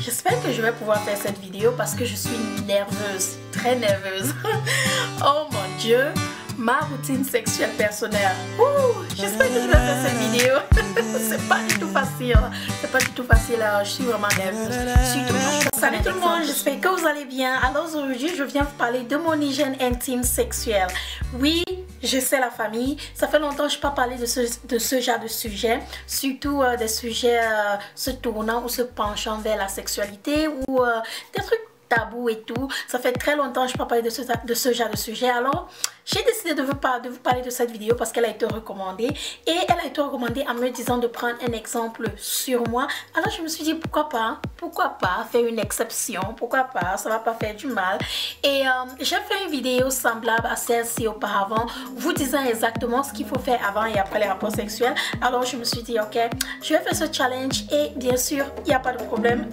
J'espère que je vais pouvoir faire cette vidéo parce que je suis nerveuse, très nerveuse. Oh mon Dieu, ma routine sexuelle personnelle. J'espère que je vais faire cette vidéo. C'est pas du tout facile. C'est pas du tout facile. Je suis vraiment nerveuse. Salut tout le monde, j'espère que vous allez bien. Alors aujourd'hui, je viens vous parler de mon hygiène intime sexuelle. Oui, je sais la famille, ça fait longtemps que je n'ai pas parlé de ce genre de sujet, surtout des sujets se tournant ou se penchant vers la sexualité ou des trucs tabous et tout. Ça fait très longtemps que je n'ai pas parlé de ce genre de sujet. Alors, j'ai décidé de vous parler de cette vidéo parce qu'elle a été recommandée. Et elle a été recommandée en me disant de prendre un exemple sur moi. Alors, je me suis dit, pourquoi pas faire une exception, pourquoi pas, ça va pas faire du mal. Et j'ai fait une vidéo semblable à celle-ci auparavant, vous disant exactement ce qu'il faut faire avant et après les rapports sexuels. Alors, je me suis dit, ok, je vais faire ce challenge et bien sûr, il n'y a pas de problème.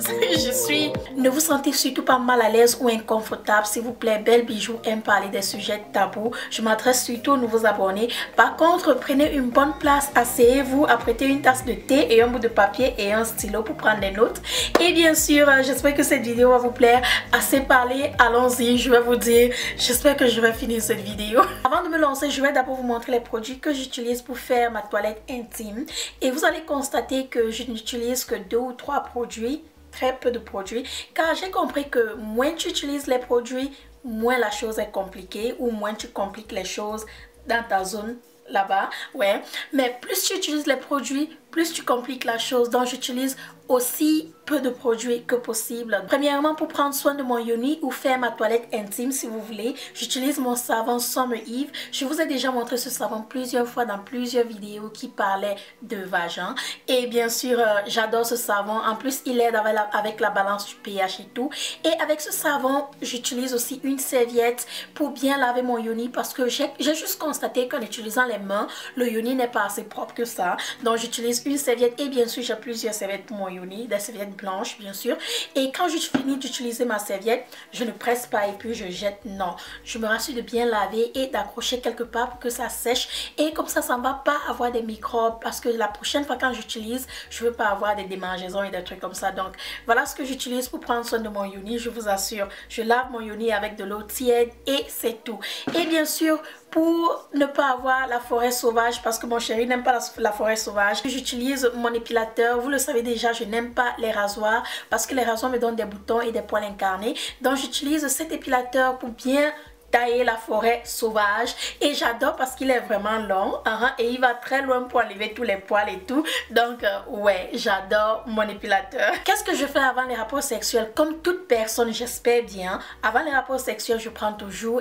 Ne vous sentez surtout pas mal à l'aise ou inconfortable. S'il vous plaît, Belle Bijou aime parler des sujets tabous. Je m'adresse surtout aux nouveaux abonnés. Par contre, prenez une bonne place, asseyez-vous, apprêtez une tasse de thé et un bout de papier et un stylo pour prendre des notes. Et bien sûr, j'espère que cette vidéo va vous plaire. Assez parlé, allons-y, je vais vous dire, j'espère que je vais finir cette vidéo. Avant de me lancer, je vais d'abord vous montrer les produits que j'utilise pour faire ma toilette intime. Et vous allez constater que je n'utilise que 2 ou 3 produits. Très peu de produits, car j'ai compris que moins tu utilises les produits, moins la chose est compliquée ou moins tu compliques les choses dans ta zone là-bas, ouais. Mais plus tu utilises les produits, plus tu compliques la chose. Donc j'utilise aussi peu de produits que possible. Premièrement, pour prendre soin de mon yoni ou faire ma toilette intime si vous voulez, j'utilise mon savon Summer Eve. Je vous ai déjà montré ce savon plusieurs fois dans plusieurs vidéos qui parlaient de vagin. Et bien sûr, j'adore ce savon. En plus, il aide avec la balance du pH et tout. Et avec ce savon, j'utilise aussi une serviette pour bien laver mon yoni parce que j'ai juste constaté qu'en utilisant les mains, le yoni n'est pas assez propre que ça. Donc j'utilise une serviette et bien sûr, j'ai plusieurs serviettes pour mon yoni, des serviettes blanches bien sûr. Et quand je finis d'utiliser ma serviette, je ne presse pas et puis je jette, non. Je me rassure de bien laver et d'accrocher quelque part pour que ça sèche. Et comme ça ne va pas avoir des microbes parce que la prochaine fois quand j'utilise, je veux pas avoir des démangeaisons et des trucs comme ça. Donc voilà ce que j'utilise pour prendre soin de mon yoni. Je vous assure, je lave mon yoni avec de l'eau tiède et c'est tout. Et bien sûr, pour ne pas avoir la forêt sauvage, parce que mon chéri n'aime pas la forêt sauvage, j'utilise mon épilateur. Vous le savez déjà, je n'aime pas les rasoirs parce que les rasoirs me donnent des boutons et des poils incarnés. Donc j'utilise cet épilateur pour bien tailler la forêt sauvage et j'adore parce qu'il est vraiment long et il va très loin pour enlever tous les poils et tout. Donc ouais, j'adore mon épilateur. Qu'est-ce que je fais avant les rapports sexuels? Comme toute personne, j'espère bien, avant les rapports sexuels, je prends toujours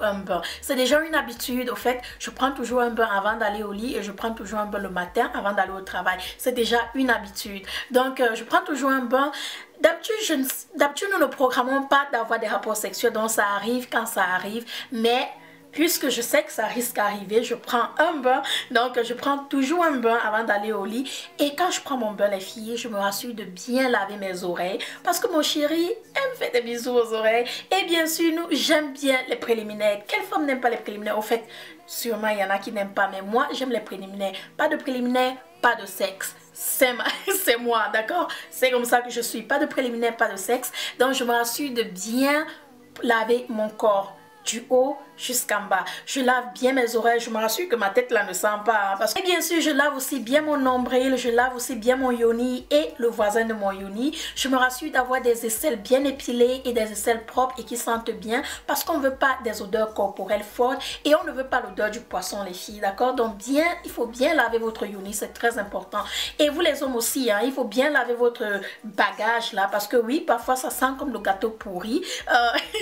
un bain. C'est déjà une habitude. Au fait, je prends toujours un bain avant d'aller au lit et je prends toujours un bain le matin avant d'aller au travail. C'est déjà une habitude. Donc je prends toujours un bain. D'habitude, nous ne programmons pas d'avoir des rapports sexuels, donc ça arrive quand ça arrive, mais puisque je sais que ça risque d'arriver, je prends un bain. Donc je prends toujours un bain avant d'aller au lit. Et quand je prends mon bain, les filles, je me rassure de bien laver mes oreilles parce que mon chéri aime faire des bisous aux oreilles. Et bien sûr, j'aime bien les préliminaires. Quelle femme n'aime pas les préliminaires? Au fait, sûrement il y en a qui n'aiment pas, mais moi j'aime les préliminaires. Pas de préliminaires, pas de sexe. C'est moi, d'accord? C'est comme ça que je suis. Pas de préliminaire, pas de sexe. Donc je me rassure de bien laver mon corps du haut jusqu'en bas. Je lave bien mes oreilles, je me rassure que ma tête là ne sent pas. Parce que bien sûr, je lave aussi bien mon nombril, je lave aussi bien mon yoni et le voisin de mon yoni. Je me rassure d'avoir des aisselles bien épilées et des aisselles propres et qui sentent bien parce qu'on ne veut pas des odeurs corporelles fortes et on ne veut pas l'odeur du poisson, les filles, d'accord? Donc il faut bien laver votre yoni, c'est très important. Et vous les hommes aussi, il faut bien laver votre bagage là parce que oui, parfois ça sent comme le gâteau pourri.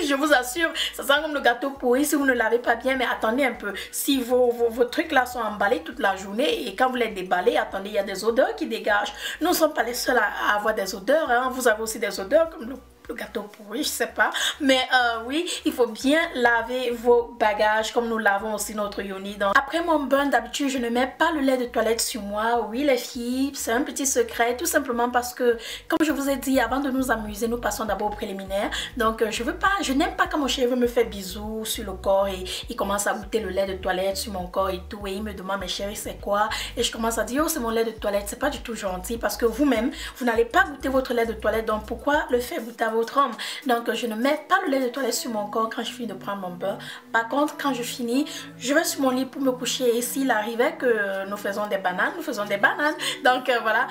Je vous assure, ça sent comme le gâteau pourri si vous ne lavez pas bien. Mais attendez un peu, si vos trucs là sont emballés toute la journée et quand vous les déballez, attendez, il y a des odeurs qui dégagent. Nous ne sommes pas les seuls à avoir des odeurs, vous avez aussi des odeurs comme le le gâteau pourri, je sais pas. Mais oui, il faut bien laver vos bagages comme nous lavons aussi notre yoni. Donc, après mon bain, d'habitude, je ne mets pas le lait de toilette sur moi. Oui, les filles, c'est un petit secret, tout simplement parce que, comme je vous ai dit, avant de nous amuser, nous passons d'abord au préliminaire. Donc, je n'aime pas quand mon chéri me fait bisous sur le corps et il commence à goûter le lait de toilette sur mon corps et tout. Et il me demande, mais chérie, c'est quoi? Et je commence à dire, oh, c'est mon lait de toilette. C'est pas du tout gentil parce que vous-même, vous n'allez pas goûter votre lait de toilette. Donc, pourquoi le faire goûter à votre homme? Donc, je ne mets pas le lait de toilette sur mon corps quand je finis de prendre mon bain. Par contre, quand je finis, je vais sur mon lit pour me coucher. Et s'il arrivait que nous faisons des bananes, nous faisons des bananes. Donc, voilà.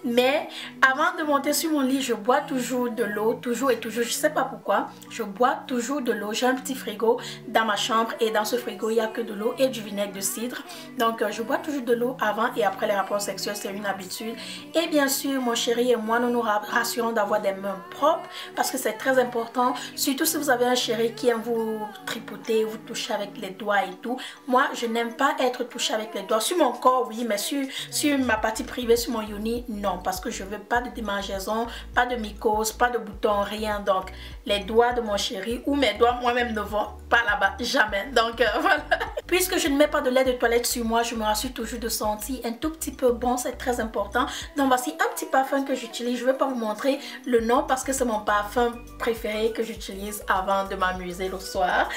Mais avant de monter sur mon lit, je bois toujours de l'eau, toujours et toujours, je sais pas pourquoi, je bois toujours de l'eau. J'ai un petit frigo dans ma chambre et dans ce frigo, il n'y a que de l'eau et du vinaigre de cidre. Donc, je bois toujours de l'eau avant et après les rapports sexuels, c'est une habitude. Et bien sûr, mon chéri et moi, nous nous rassurons d'avoir des mains propres parce que c'est très important, surtout si vous avez un chéri qui aime vous tripoter, vous toucher avec les doigts et tout. Moi, je n'aime pas être touchée avec les doigts. Sur mon corps, oui, mais sur ma partie privée, sur mon yoni, non. Parce que je veux pas de démangeaison, pas de mycose, pas de boutons, rien. Donc, les doigts de mon chéri ou mes doigts moi-même ne vont pas là-bas, jamais. Donc, voilà. Puisque je ne mets pas de lait de toilette sur moi, je me rassure toujours de sentir un tout petit peu bon, c'est très important. Donc, voici un petit parfum que j'utilise. Je ne vais pas vous montrer le nom parce que c'est mon parfum préféré que j'utilise avant de m'amuser le soir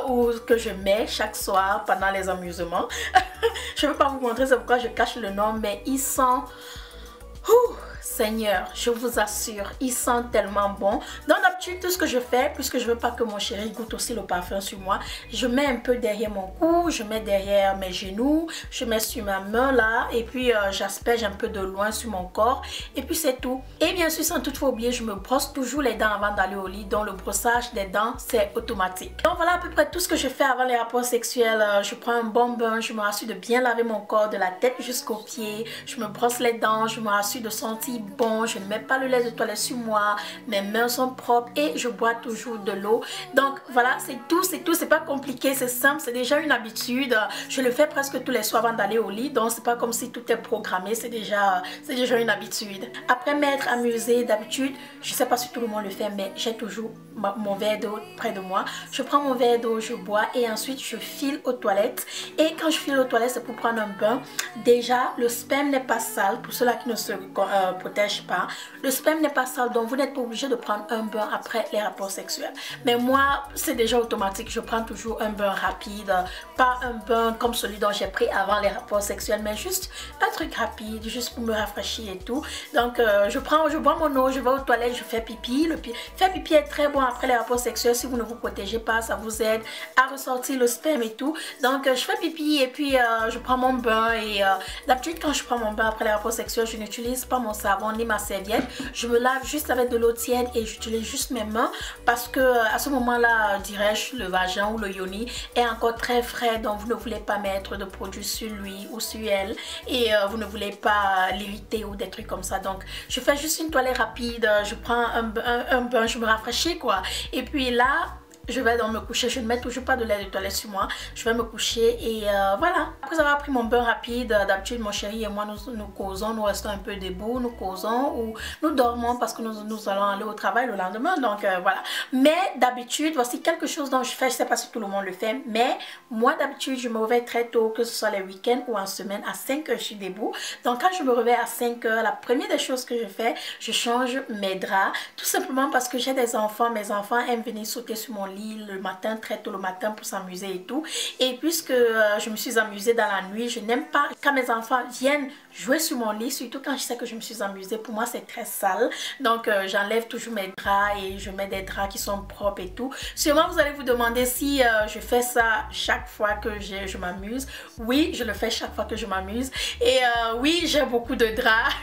ou que je mets chaque soir pendant les amusements. Je ne vais pas vous montrer, c'est pourquoi je cache le nom, mais il sent... Ouh, Seigneur, je vous assure, il sent tellement bon. Donc d'habitude, tout ce que je fais, puisque je veux pas que mon chéri goûte aussi le parfum sur moi, je mets un peu derrière mon cou, je mets derrière mes genoux, je mets sur ma main là, et puis j'asperge un peu de loin sur mon corps, et puis c'est tout. Et bien sûr, sans toutefois oublier, je me brosse toujours les dents avant d'aller au lit, donc le brossage des dents, c'est automatique. Donc voilà à peu près tout ce que je fais avant les rapports sexuels. Je prends un bon bain, je me rassure de bien laver mon corps, de la tête jusqu'aux pieds, je me brosse les dents, je me rassure de sentir bon, je ne mets pas le lait de toilette sur moi, mes mains sont propres et je bois toujours de l'eau. Donc voilà, c'est tout, c'est pas compliqué, c'est simple, c'est déjà une habitude. Je le fais presque tous les soirs avant d'aller au lit, donc c'est pas comme si tout est programmé, c'est déjà une habitude. Après m'être amusée, d'habitude, je sais pas si tout le monde le fait, mais j'ai toujours mon verre d'eau près de moi. Je prends mon verre d'eau, je bois et ensuite je file aux toilettes. Et quand je file aux toilettes, c'est pour prendre un bain. Déjà, le sperme n'est pas sale, pour ceux-là qui ne se protègent pas. Le sperme n'est pas sale, donc vous n'êtes pas obligé de prendre un bain après les rapports sexuels. Mais moi, c'est déjà automatique. Je prends toujours un bain rapide, pas un bain comme celui dont j'ai pris avant les rapports sexuels, mais juste un truc rapide, juste pour me rafraîchir et tout. Donc, je bois mon eau, je vais aux toilettes, je fais pipi. Faire pipi est très bon après les rapports sexuels. Si vous ne vous protégez pas, ça vous aide à ressortir le sperme et tout. Donc, je fais pipi et puis je prends mon bain. Et d'habitude, quand je prends mon bain après les rapports sexuels, je n'utilise pas mon savon ni ma serviette. Je me lave juste avec de l'eau tiède et j'utilise juste mes mains parce que à ce moment-là, dirais-je, le vagin ou le yoni est encore très frais, donc vous ne voulez pas mettre de produits sur lui ou sur elle et vous ne voulez pas l'irriter ou des trucs comme ça. Donc, je fais juste une toilette rapide, je prends un bain, je me rafraîchis quoi. Et puis là, je vais donc me coucher. Je ne mets toujours pas de lait de toilette sur moi. Je vais me coucher et voilà. Après avoir pris mon bain rapide, d'habitude mon chéri et moi nous causons, nous restons un peu debout, nous causons ou nous dormons parce que nous allons aller au travail le lendemain. Donc voilà. Mais d'habitude, voici quelque chose dont je fais. Je ne sais pas si tout le monde le fait, mais moi d'habitude je me réveille très tôt, que ce soit les week-ends ou en semaine. À 5 h je suis debout. Donc quand je me réveille à 5 h, la première des choses que je fais, je change mes draps. Tout simplement parce que j'ai des enfants. Mes enfants aiment venir sauter sur mon lit le matin, très tôt le matin pour s'amuser et tout. Et puisque je me suis amusée dans la nuit, je n'aime pas quand mes enfants viennent jouer sur mon lit, surtout quand je sais que je me suis amusée. Pour moi, c'est très sale. Donc, j'enlève toujours mes draps et je mets des draps qui sont propres et tout. Sûrement, vous allez vous demander si je fais ça chaque fois que je m'amuse. Oui, je le fais chaque fois que je m'amuse. Et oui, j'ai beaucoup de draps.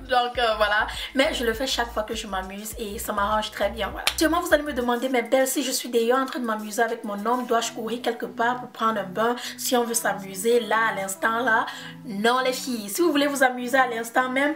Donc, voilà. Mais je le fais chaque fois que je m'amuse et ça m'arrange très bien. Voilà. Sûrement, vous allez me demander, mais belle, si je suis d'ailleurs en train de m'amuser avec mon homme, dois-je courir quelque part pour prendre un bain si on veut s'amuser là, à l'instant là? Non, les filles. Si vous voulez vous amuser à l'instant même,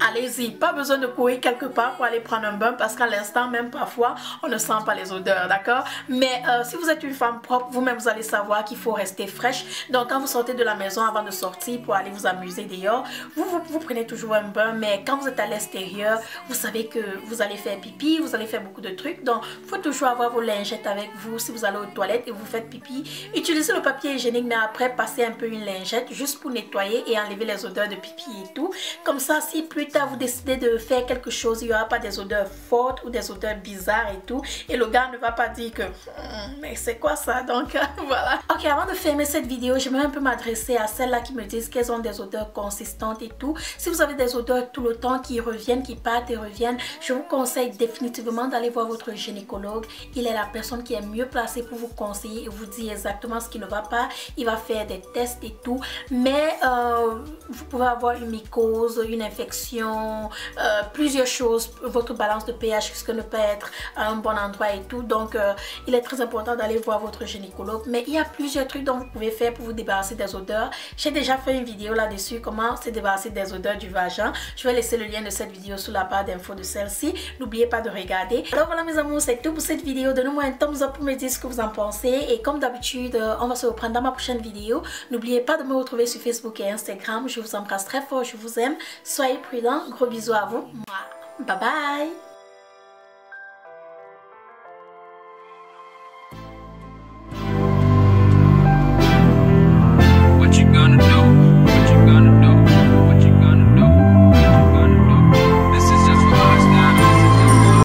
allez-y, pas besoin de courir quelque part pour aller prendre un bain parce qu'à l'instant même parfois on ne sent pas les odeurs, d'accord? Mais si vous êtes une femme propre, vous-même vous allez savoir qu'il faut rester fraîche. Donc quand vous sortez de la maison avant de sortir pour aller vous amuser dehors, vous prenez toujours un bain, mais quand vous êtes à l'extérieur, vous savez que vous allez faire pipi, vous allez faire beaucoup de trucs. Donc il faut toujours avoir vos lingettes avec vous si vous allez aux toilettes et vous faites pipi. Utilisez le papier hygiénique, mais après passez un peu une lingette juste pour nettoyer et enlever les odeurs de pipi et tout. Comme ça, si plus tard vous décidez de faire quelque chose, il n'y aura pas des odeurs fortes ou des odeurs bizarres et tout, et le gars ne va pas dire que mais c'est quoi ça? Donc voilà. Ok, avant de fermer cette vidéo, j'aimerais un peu m'adresser à celles-là qui me disent qu'elles ont des odeurs consistantes et tout. Si vous avez des odeurs tout le temps qui reviennent, qui partent et reviennent, je vous conseille définitivement d'aller voir votre gynécologue. Il est la personne qui est mieux placée pour vous conseiller et vous dire exactement ce qui ne va pas. Il va faire des tests et tout, mais vous pouvez avoir une mycose, une infection, plusieurs choses, votre balance de pH risque de ne pas être à un bon endroit et tout. Donc il est très important d'aller voir votre gynécologue. Mais il y a plusieurs trucs dont vous pouvez faire pour vous débarrasser des odeurs. J'ai déjà fait une vidéo là-dessus, comment se débarrasser des odeurs du vagin. Je vais laisser le lien de cette vidéo sous la barre d'infos de celle-ci. N'oubliez pas de regarder. Alors voilà mes amours, c'est tout pour cette vidéo. Donnez-moi un thumbs up pour me dire ce que vous en pensez. Et comme d'habitude, on va se reprendre dans ma prochaine vidéo. N'oubliez pas de me retrouver sur Facebook et Instagram. Je vous embrasse très fort, je vous aime. Soyez prudents. Gros bisous à vous. Bye bye.